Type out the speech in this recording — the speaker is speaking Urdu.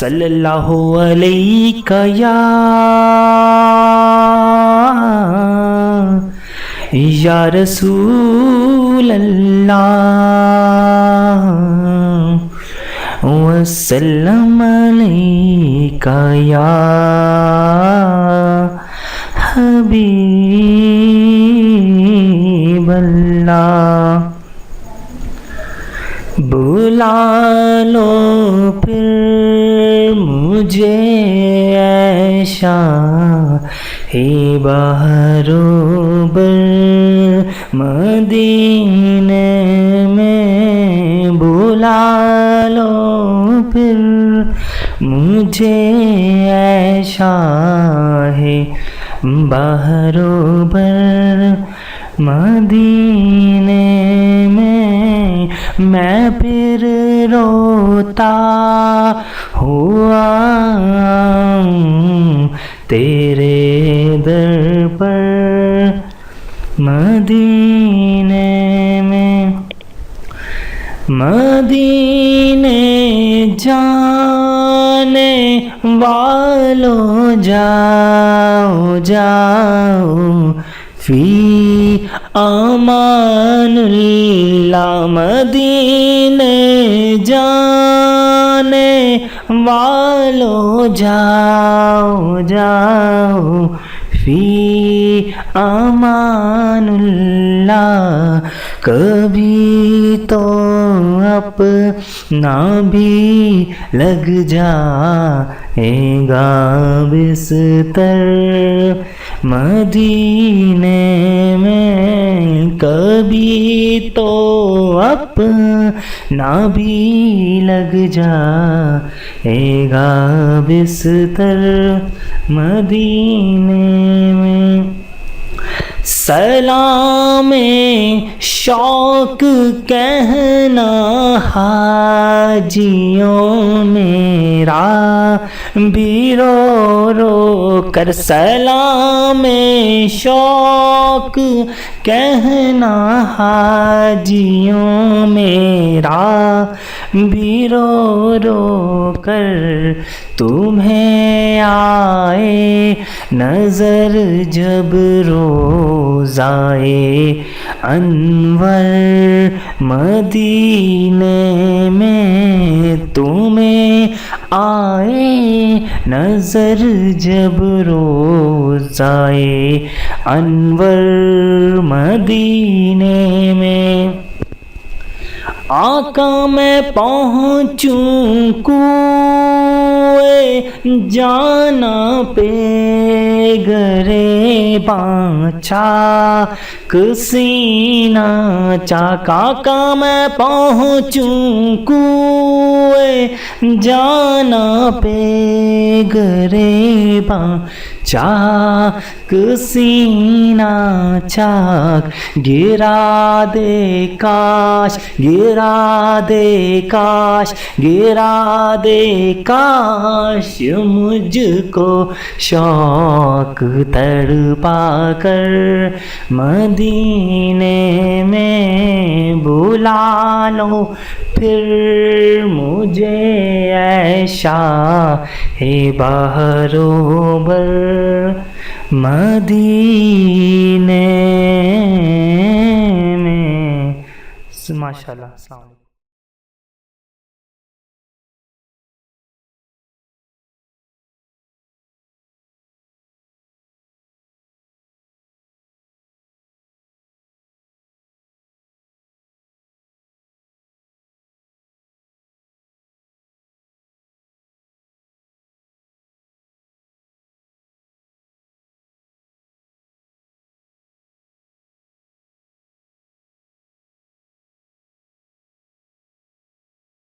صلی اللہ علیہ یا رسول اللہ وسلم علیک یا حبیب اللہ. بلا لو پھر مجھے اے شاہ بہر و بر مدینے میں. بلا لو پھر مجھے اے شاہ بہر و بر مدینے میں پھر روتا ہوا تیرے در پر مدینے میں. مدینے جانے والوں جاؤ جاؤ فی امان اللہ. مدینے جانے والوں جاؤ جاؤ فی امان اللہ. کبھی تو اپنا بھی لگ جائے گا بستر مدینے میں. کبھی تو اپنا بھی لگ جائے گا بستر مدینے میں. سلام شوق کہنا حاجیوں میرا بھی رو رو کر. سلام شوق کہنا حاجیوں میرا بھی رو رو کر. تمہیں آئے نظر جب روزائے انور مدینے میں. تمہیں آئے نظر جب روزائے انور مدینے میں. آقا میں پہنچوں کوئے جانا پہ گرے بانچا کسینہ چاک. آقا میں پہنچوں کوئے جانا پہ گرے چاک سینہ چاک. گرا دے کاش گرا دے کاش گرا دے کاش مجھ کو شوق تڑپا کر. مدینے میں بلا لو پھر مجھے اے شاہ بہر و بر مدینے میں. ماشاءاللہ. السلام علیکم.